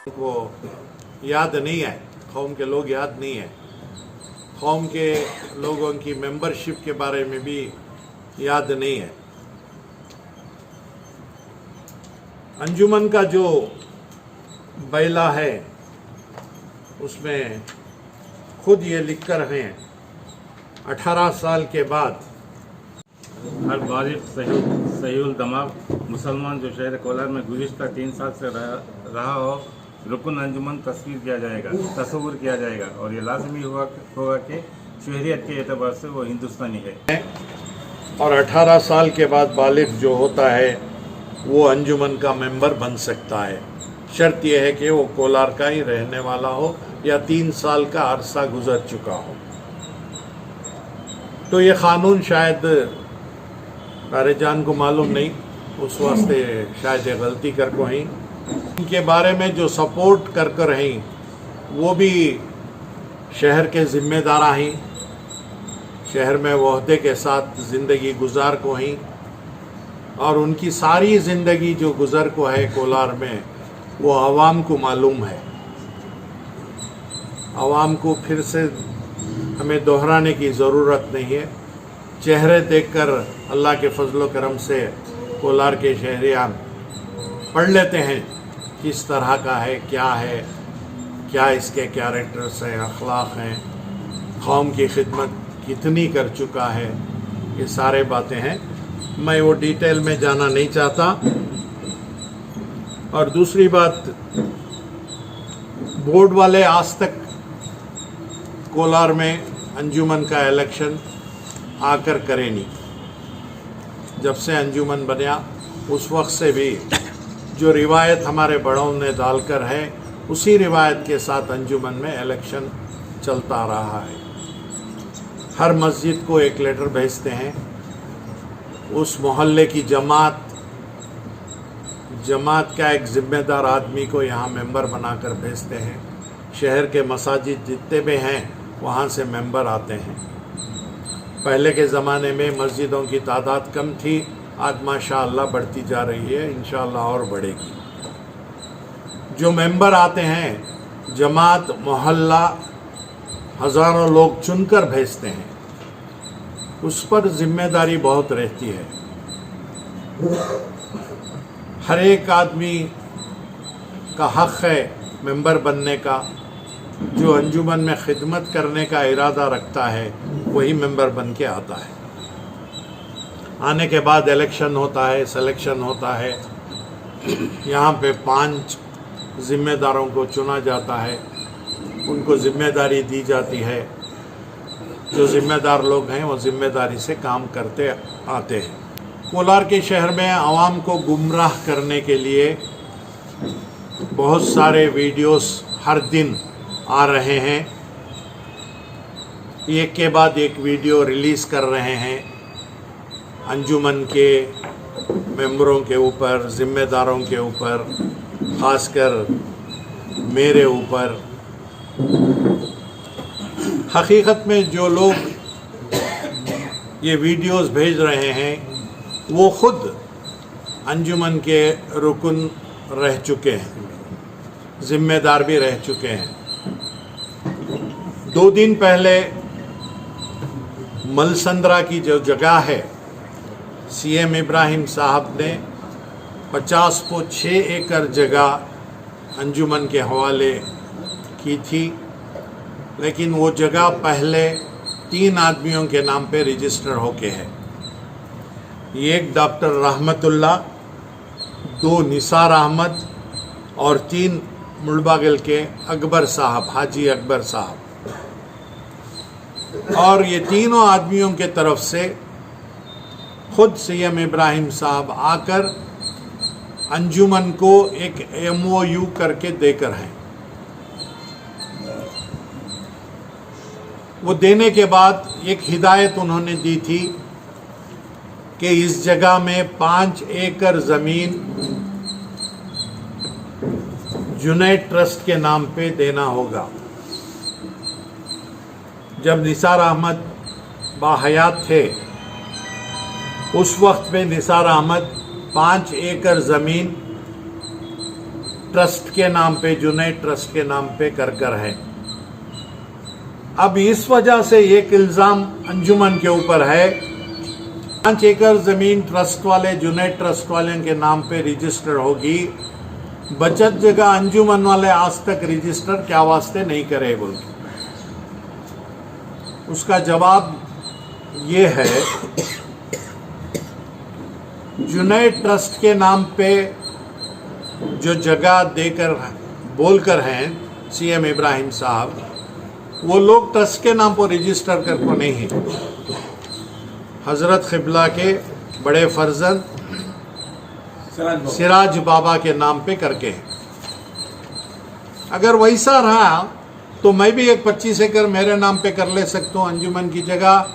को याद नहीं है, कौम के लोग याद नहीं है, कौम के लोगों की मेंबरशिप के बारे में भी याद नहीं है। अंजुमन का जो बैला है उसमें खुद ये लिख कर हैं 18 साल के बाद हर बालिग सहीउल दमाग मुसलमान जो शहर कोलार में गुज़िश्ता 3 साल से रहा हो, रुकन अंजुमन तस्वीर किया जाएगा और ये लाजमी होगा कि शहरियत के एतबार से वो हिंदुस्तानी है। और 18 साल के बाद बालिग जो होता है वो अंजुमन का मेंबर बन सकता है। शर्त यह है कि वो कोलार का ही रहने वाला हो या 3 साल का अरसा गुजर चुका हो। तो ये क़ानून शायद तारे जान को मालूम नहीं, उस वास्ते शायद ये गलती कर को हैं। उनके बारे में जो सपोर्ट कर रही वो भी शहर के ज़िम्मेदार हैं, शहर में वहदे के साथ ज़िंदगी गुजार को हैं और उनकी सारी ज़िंदगी जो गुजर को है कोलार में वो आवाम को मालूम है। आवाम को फिर से हमें दोहराने की ज़रूरत नहीं है। चेहरे देखकर अल्लाह के फजलो करम से कोलार के शहरियान पढ़ लेते हैं किस तरह का है, क्या इसके कैरेक्टर्स हैं, अखलाक हैं, कौम की खिदमत कितनी कर चुका है, ये सारे बातें हैं। मैं वो डिटेल में जाना नहीं चाहता। और दूसरी बात, बोर्ड वाले आज तक कोलार में अंजुमन का इलेक्शन आकर करे नहीं। जब से अंजुमन बना उस वक्त से भी जो रिवायत हमारे बड़ों ने डालकर है उसी रिवायत के साथ अंजुमन में इलेक्शन चलता रहा है। हर मस्जिद को एक लेटर भेजते हैं, उस मोहल्ले की जमात का एक ज़िम्मेदार आदमी को यहाँ मेंबर बनाकर भेजते हैं। शहर के मसाजिद जितने भी हैं वहाँ से मेंबर आते हैं। पहले के ज़माने में मस्जिदों की तादाद कम थी, आज माशाअल्लाह बढ़ती जा रही है, इंशाअल्लाह और बढ़ेगी। जो मेंबर आते हैं जमात मोहल्ला हज़ारों लोग चुनकर भेजते हैं, उस पर जिम्मेदारी बहुत रहती है। हर एक आदमी का हक़ है मेंबर बनने का। जो अंजुमन में खिदमत करने का इरादा रखता है वही मेंबर बन के आता है। आने के बाद इलेक्शन होता है, सिलेक्शन होता है। यहाँ पे 5 ज़िम्मेदारों को चुना जाता है, उनको ज़िम्मेदारी दी जाती है। जो ज़िम्मेदार लोग हैं वो ज़िम्मेदारी से काम करते आते हैं। कोलार के शहर में आवाम को गुमराह करने के लिए बहुत सारे वीडियोस हर दिन आ रहे हैं। एक के बाद एक वीडियो रिलीज़ कर रहे हैं अंजुमन के मेंबरों के ऊपर, ज़िम्मेदारों के ऊपर, ख़ासकर मेरे ऊपर। हकीकत में जो लोग ये वीडियोस भेज रहे हैं वो ख़ुद अंजुमन के रुकन रह चुके हैं, ज़िम्मेदार भी रह चुके हैं। 2 दिन पहले मलसंद्रा की जो जगह है, सीएम इब्राहिम साहब ने 50.6 एकड़ जगह अंजुमन के हवाले की थी, लेकिन वो जगह पहले 3 आदमियों के नाम पे रजिस्टर होके है। एक डॉक्टर रहमतुल्लाह, 2 निसार अहमद और 3 मुलबागल के अकबर साहब, हाजी अकबर साहब। और ये तीनों आदमियों के तरफ से खुद सीएम इब्राहिम साहब आकर अंजुमन को एक MOU करके देकर हैं। वो देने के बाद एक हिदायत उन्होंने दी थी कि इस जगह में 5 एकड़ ज़मीन जुनैद ट्रस्ट के नाम पे देना होगा। जब निसार अहमद बाहयात थे उस वक्त में निसार अहमद 5 एकड़ ज़मीन ट्रस्ट के नाम पे, जुनैद ट्रस्ट के नाम पे कर है। अब इस वजह से एक इल्ज़ाम अंजुमन के ऊपर है, 5 एकड़ ज़मीन ट्रस्ट वाले, जुनैद ट्रस्ट वाले के नाम पे रजिस्टर होगी, बचत जगह अंजुमन वाले आज तक रजिस्टर क्या वास्ते नहीं करे बोल। उसका जवाब ये है, जुनैद ट्रस्ट के नाम पे जो जगह देकर बोलकर हैं सीएम इब्राहिम साहब, वो लोग ट्रस्ट के नाम पर रजिस्टर कर को नहीं है, हजरत क़िबला के बड़े फर्जंद सिराज बाबा के नाम पे करके हैं। अगर वैसा रहा तो मैं भी एक 25 एकड़ मेरे नाम पे कर ले सकता हूँ, अंजुमन की जगह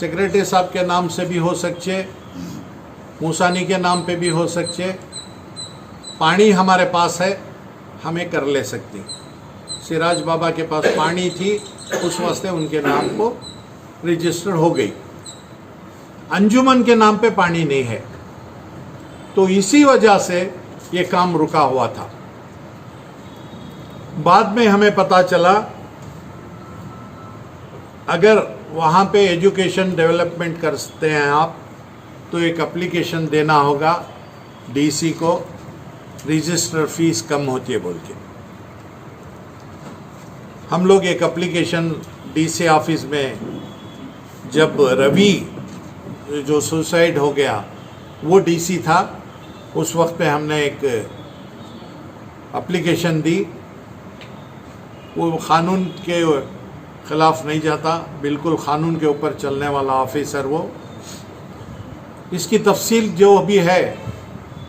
सेक्रेटरी साहब के नाम से भी हो सकते, मूसानी के नाम पे भी हो सकते, पानी हमारे पास है, हमें कर ले सकती। सिराज बाबा के पास पानी थी, उस वास्ते उनके नाम को रजिस्टर हो गई, अंजुमन के नाम पे पानी नहीं है, तो इसी वजह से ये काम रुका हुआ था। बाद में हमें पता चला अगर वहाँ पे एजुकेशन डेवलपमेंट करते हैं आप, तो एक एप्लीकेशन देना होगा डीसी को, रजिस्टर फीस कम होती है बोल के। हम लोग एक एप्लीकेशन डीसी ऑफिस में, जब रवि जो सुसाइड हो गया वो डीसी था, उस वक्त पे हमने एक एप्लीकेशन दी। वो कानून के ख़िलाफ़ नहीं जाता, बिल्कुल कानून के ऊपर चलने वाला ऑफिसर वो। इसकी तफसील जो भी है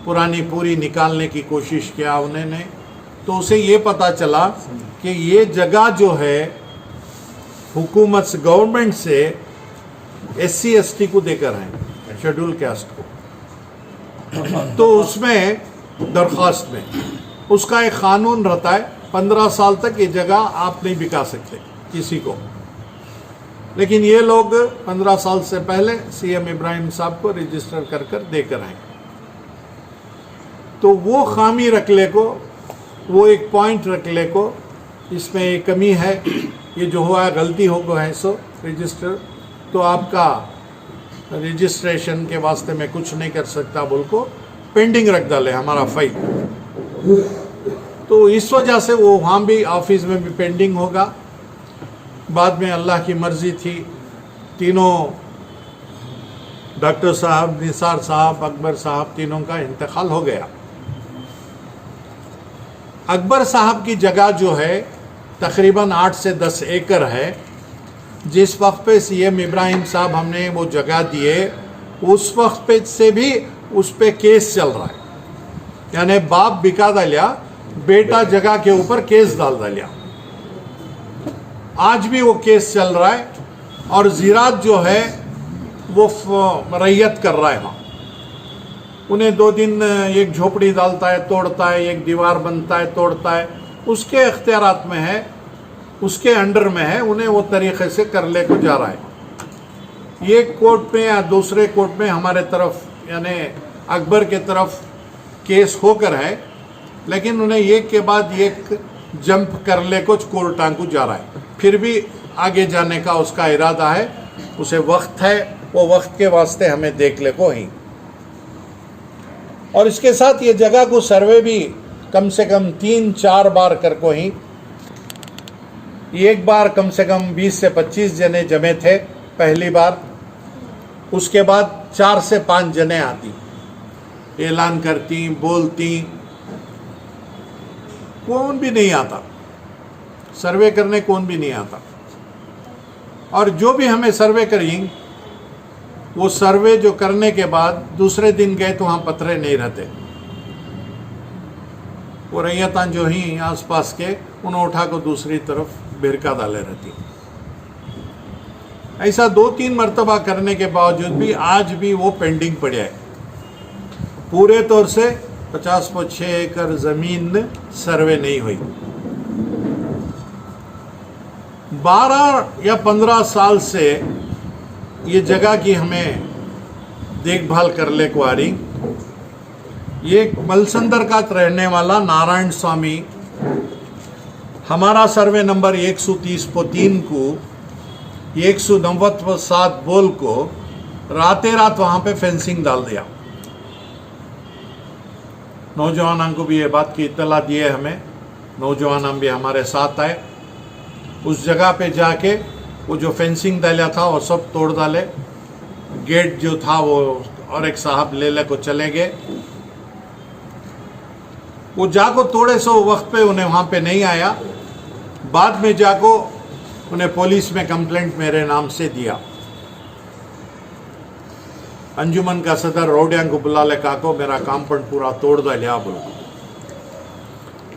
पुरानी पूरी निकालने की कोशिश किया उन्होंने, तो उसे ये पता चला कि ये जगह जो है हुकूमत से, गवर्नमेंट से SC ST को देकर है, शेड्यूल कास्ट को। तो उसमें दरख्वास्त में उसका एक कानून रहता है, 15 साल तक ये जगह आप नहीं बिका सकते किसी को। लेकिन ये लोग 15 साल से पहले सीएम इब्राहिम साहब को रजिस्टर कर देकर आए। तो वो खामी रख ले को, वो एक पॉइंट रख ले को, इसमें एक कमी है, ये जो हुआ है गलती हो गया है, सो रजिस्टर तो आपका रजिस्ट्रेशन के वास्ते में कुछ नहीं कर सकता बोल को पेंडिंग रख डाले हमारा फाइल। तो इस वजह से वो वहाँ भी ऑफिस में भी पेंडिंग होगा। बाद में अल्लाह की मर्ज़ी थी, तीनों डॉक्टर साहब, निसार साहब, अकबर साहब, तीनों का इंतकाल हो गया। अकबर साहब की जगह जो है तकरीबन 8 से 10 एकड़ है। जिस वक्त पे सीएम इब्राहिम साहब हमने वो जगह दिए, उस वक्त पे से भी उस पे केस चल रहा है, यानी बाप बिका डालिया, बेटा जगह के ऊपर केस डाल डालिया। आज भी वो केस चल रहा है और ज़राअत जो है वो रैयत कर रहा है वहाँ। उन्हें 2 दिन एक झोपड़ी डालता है, तोड़ता है, एक दीवार बनता है, तोड़ता है, उसके इख्तियारात में है, उसके अंडर में है, उन्हें वो तरीक़े से कर ले को जा रहा है। ये कोर्ट में या दूसरे कोर्ट में हमारे तरफ यानी अकबर के तरफ केस होकर है, लेकिन उन्हें एक के बाद एक जंप कर ले को कोर्टां को जा रहा है। फिर भी आगे जाने का उसका इरादा है, उसे वक्त है, वो वक्त के वास्ते हमें देख ले को ही। और इसके साथ ये जगह को सर्वे भी कम से कम 3-4 बार कर को ही, एक बार कम से कम 20 से 25 जने जमे थे पहली बार, उसके बाद 4 से 5 जने आती, ऐलान करती, बोलती, कौन भी नहीं आता सर्वे करने, कौन भी नहीं आता। और जो भी हमें सर्वे करेंगे, वो सर्वे जो करने के बाद दूसरे दिन गए तो वहाँ पत्थरे नहीं रहते, वो रैयतां जो ही आसपास के उन्हें उठा को दूसरी तरफ बिरका डाले रहती। ऐसा 2-3 मरतबा करने के बावजूद भी आज भी वो पेंडिंग पड़ा है। पूरे तौर से 50-6 एकड़ ज़मीन सर्वे नहीं हुई। 12 या 15 साल से ये जगह की हमें देखभाल कर ले को आ रही। ये मलसंदर का रहने वाला नारायण स्वामी हमारा सर्वे नंबर 130/3 को 190/7 बोल को रातें रात वहां पे फेंसिंग डाल दिया। नौजवानों को भी ये बात की इत्तला दिए हमें, नौजवान भी हमारे साथ आए। उस जगह पे जाके वो जो फेंसिंग डाला था वो सब तोड़ डाले। गेट जो था वो और एक साहब ले को चले गए। वो जाको तोड़े सो वक्त पे उन्हें वहाँ पे नहीं आया। बाद में जाको उन्हें पुलिस में कंप्लेंट मेरे नाम से दिया। अंजुमन का सदर रोडियांग को बुला ले काको मेरा कांपौंड पूरा तोड़ डालिया बोलो।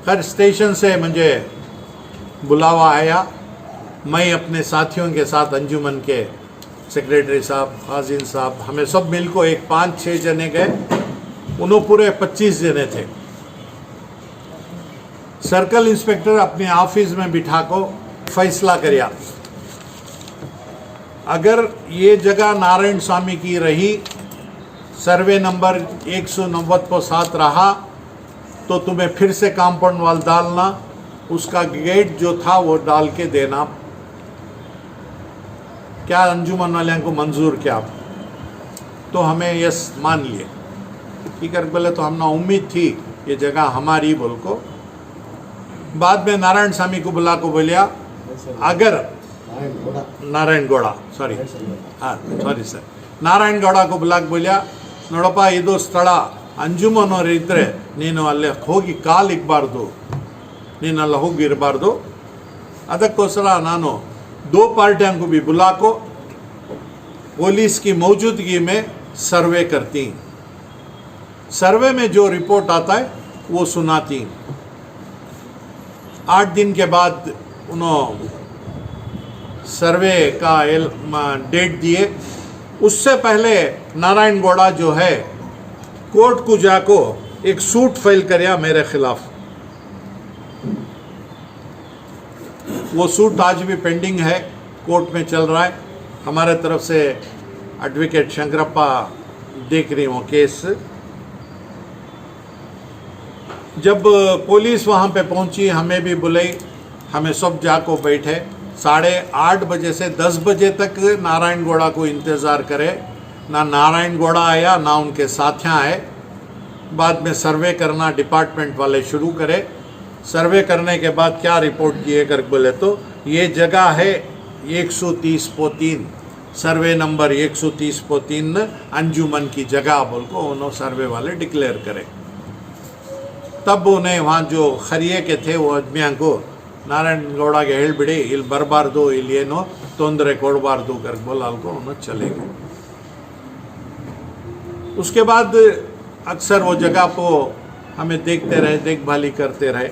खैर स्टेशन से मुझे बुलावा आया। मैं अपने साथियों के साथ अंजुमन के सेक्रेटरी साहब, हाजिन साहब, हमें सब मिल को एक 5-6 जने गए। उन्होंने पूरे 25 जने थे। सर्कल इंस्पेक्टर अपने ऑफिस में बिठा को फैसला करिया, अगर ये जगह नारायण स्वामी की रही, सर्वे नंबर 190/7 रहा, तो तुम्हें फिर से कंपाउंड वाल डालना, उसका गेट जो था वो डाल के देना। क्या अंजुमन वाले को मंजूर क्या? तो हमें यस मान लिए। ठीक है, बोले तो हमने उम्मीद थी ये जगह हमारी बोल को। बाद में नारायण स्वामी को बुला को बोलिया, अगर नारायण गौड़ा सॉरी सर नारायण गौड़ा को बुला बोलिया, ನೋಡಪ್ಪ ಇದು ಸ್ಥಳ ಅಂಜುಮನವರು ಇದ್ದರೆ ನೀನು ಅಲ್ಲಿ ಹೋಗಿ ಕಾಲಿಕ್ಬಾರ್ದು, ನೀನು ಅಲ್ಲಿ ಹೋಗಿರಬಾರ್ದು। ಅದಕ್ಕೋಸ್ಕರ ನಾನು 2 पार्टियों को भी बुला को पुलिस की मौजूदगी में सर्वे करती। सर्वे में जो रिपोर्ट आता है वो सुनाती। 8 दिन के बाद उन्होंने सर्वे का डेट दिए। उससे पहले नारायण गौड़ा जो है कोर्ट को जाको एक सूट फाइल कराया मेरे खिलाफ। वो सूट आज भी पेंडिंग है, कोर्ट में चल रहा है। हमारे तरफ से एडवोकेट शंकरप्पा देख रही हूँ केस। जब पुलिस वहाँ पे पहुँची, हमें भी बुलाई, हमें सब जाको बैठे। 8:30 बजे से 10 बजे तक नारायण गौड़ा को इंतज़ार करे। ना नारायण गौड़ा आया ना उनके साथियाँ आए। बाद में सर्वे करना डिपार्टमेंट वाले शुरू करे। सर्वे करने के बाद क्या रिपोर्ट किए कर बोले तो ये जगह है 130/3, सर्वे नंबर 130/3 अंजुमन की जगह बोल को उन्होंने सर्वे वाले डिक्लेयर करे। तब उन्हें वहाँ जो खरिये के थे वो आदमियों को नारायण गौड़ा के ಹೇಳ್ಬಿಡಿ, ಇಲ್ಲಿ ಬರಬಾರ್ದು, ಇಲ್ಲಿ ಏನು ತೊಂದರೆ ಕೊಡಬಾರ್ದು कर बोला को उन्होंने चले गए। उसके बाद अक्सर वो जगह को हमें देखते रहे, देखभाली करते रहे।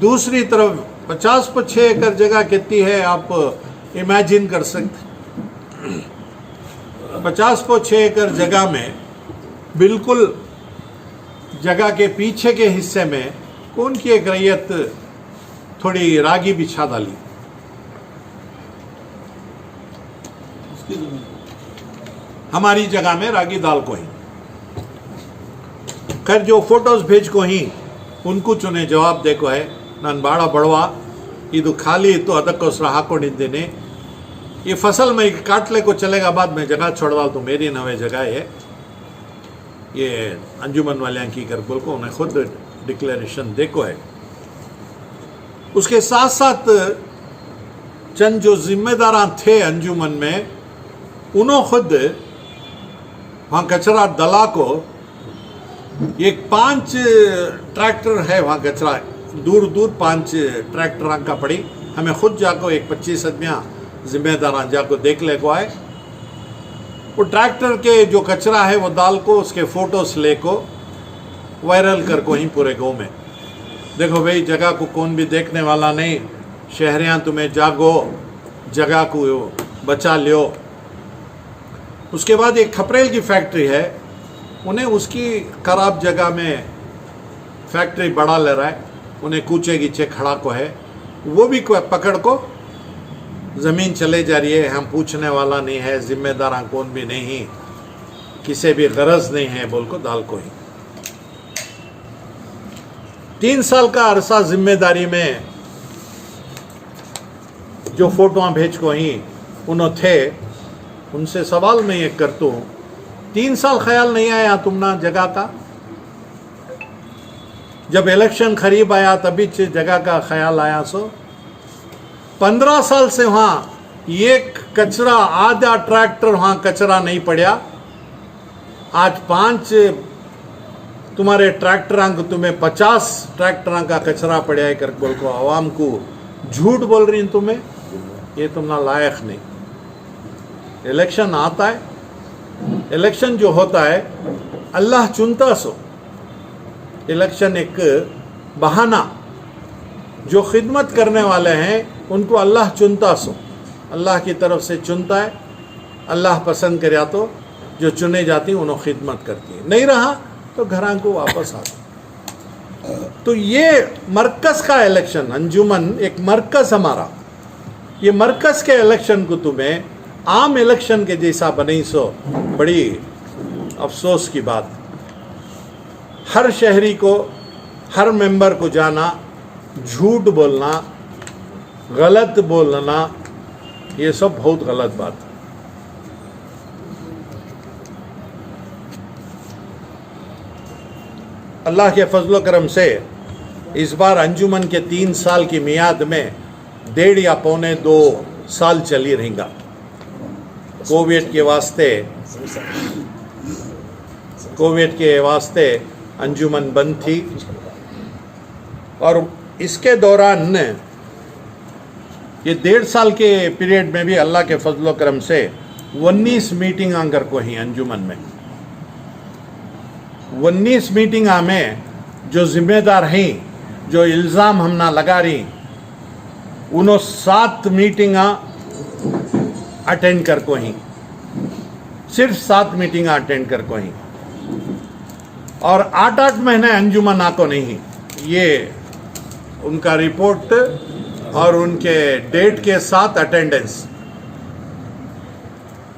दूसरी तरफ 50/6 एकड़ जगह कितनी है आप इमेजिन कर सकते। 50/6 एकड़ जगह में बिल्कुल जगह के पीछे के हिस्से में कौन की एक रैयत थोड़ी रागी बिछा डाली। हमारी जगह में रागी दाल को ही। खैर जो फोटोज भेज को ही उनको चुने जवाब देखो है, नान बाड़ा बड़वा इधु खाली तो ಅದಕ್ಕೋಸ್ಕರ ಹಾಕೊಂಡಿದ್ದೇನೆ। ये फसल में काटले को चलेगा, बाद में जगह छोड़ डाल तो मेरी नवे जगह है। ये अंजुमन वाले की कर बोल को उन्हें खुद डिक्लेरेशन देखो है। उसके साथ साथ चंद जो जिम्मेदार थे अंजुमन में, उन्होंने खुद वहाँ कचरा दला को एक 5 ट्रैक्टर है वहाँ कचरा दूर दूर 5 ट्रैक्टर का पड़ी। हमें खुद जाको एक 25 आदमियाँ जिम्मेदार जाको देख ले को आए। वो ट्रैक्टर के जो कचरा है वो दाल को उसके फोटोस ले को वायरल कर को ही पूरे गाँव में, देखो भाई जगह को कौन भी देखने वाला नहीं, शहरियाँ तुम्हें जागो, जगह को बचा लियो। उसके बाद एक खपरेल की फैक्ट्री है, उन्हें उसकी खराब जगह में फैक्ट्री बढ़ा ले रहा है, उन्हें कूचे गीचे खड़ा को है, वो भी पकड़ को ज़मीन चले जा रही है। हम पूछने वाला नहीं है, जिम्मेदार कौन भी नहीं, किसी भी गरज नहीं है बोल को दाल को ही। 3 साल का अरसा जिम्मेदारी में जो फोटो भेज को ही उन्होंने थे, उनसे सवाल मैं ये करता हूँ, 3 साल ख्याल नहीं आया तुमना जगह का? जब इलेक्शन करीब आया तभी जगह का ख्याल आया। सो 15 साल से वहाँ एक कचरा, आधा ट्रैक्टर वहाँ कचरा नहीं पड़ा। आज 5 तुम्हारे ट्रैक्टरां को, तुम्हें 50 ट्रैक्टरां का कचरा पड़ा है कर बोल को आवाम को झूठ बोल रही हैं तुम्हें, ये तुमना लायक नहीं। इलेक्शन आता है, इलेक्शन जो होता है अल्लाह चुनता। सो इलेक्शन एक बहाना, जो खिदमत करने वाले हैं उनको अल्लाह चुनता। सो अल्लाह की तरफ से चुनता है, अल्लाह पसंद करे तो जो चुने जाती उन्होंने खिदमत करती है, नहीं रहा तो घरां को वापस आता। तो ये मरकज़ का इलेक्शन, अंजुमन एक मरकज़ हमारा, ये मरकज़ के इलेक्शन को तुम्हें आम इलेक्शन के जैसा बनी। सो बड़ी अफसोस की बात। हर शहरी को, हर मेंबर को जाना, झूठ बोलना, गलत बोलना, ये सब बहुत गलत बात है। अल्लाह के फजलो करम से इस बार अंजुमन के 3 साल की मियाद में 1.5 या पौने 2 साल चली रहेगा। कोविड के वास्ते अंजुमन बंद थी, और इसके दौरान ये 1.5 साल के पीरियड में भी अल्लाह के फजलो करम से 19 मीटिंग आंकर को ही अंजुमन में 19 मीटिंग में जो जिम्मेदार हैं, जो इल्ज़ाम हमना लगा रही, उन्होंने 7 मीटिंग अटेंड कर को ही, सिर्फ 7 मीटिंग अटेंड कर को ही, और 8-8 महीने अंजुमन आको नहीं। ये उनका रिपोर्ट और उनके डेट के साथ अटेंडेंस,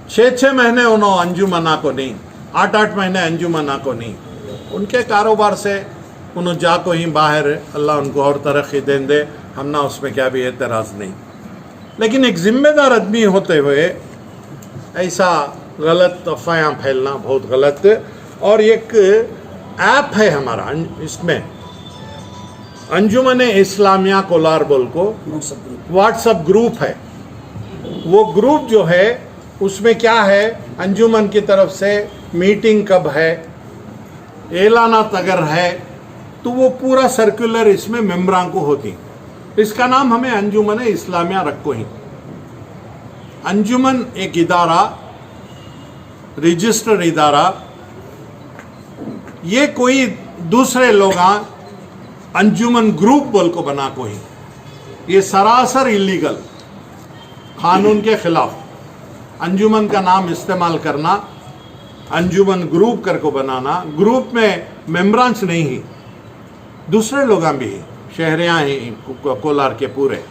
6-6 महीने उन्होंने अंजुमन आको नहीं, 8-8 महीने अंजुमन आको नहीं। उनके कारोबार से उन्होंने जाको ही बाहर, अल्लाह उनको और तरक्की दें दे, हमना उसमें क्या भी एतराज़ नहीं। लेकिन एक जिम्मेदार आदमी होते हुए ऐसा गलत अफवाहें फैलना बहुत गलत। और एक ऐप है हमारा, इसमें अंजुमन इस्लामिया कोलार बोल को व्हाट्सएप ग्रुप है। वो ग्रुप जो है उसमें क्या है, अंजुमन की तरफ से मीटिंग कब है, एलानात अगर है तो वो पूरा सर्कुलर इसमें मेम्बरां को होती। इसका नाम हमें अंजुमन इस्लामिया रखो ही। अंजुमन एक इदारा, रजिस्टर्ड इदारा, ये कोई दूसरे लोग अंजुमन ग्रुप बोल को बना को ही, ये सरासर इलीगल, कानून के खिलाफ अंजुमन का नाम इस्तेमाल करना, अंजुमन ग्रुप कर को बनाना। ग्रुप में मेम्बरांस नहीं ही, दूसरे लोग भी ही, शहरियाँ ही कोलार के पूरे।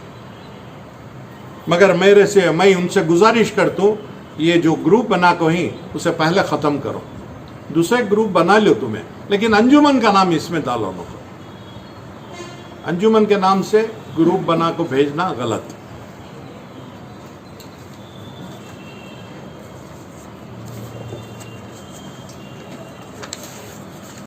मगर मैं उनसे गुजारिश करता हूँ, ये जो ग्रुप बना को ही उसे पहले ख़त्म करो, दूसरे ग्रुप बना लो तुम्हें, लेकिन अंजुमन का नाम इसमें डालो। अंजुमन के नाम से ग्रुप बना को भेजना गलत।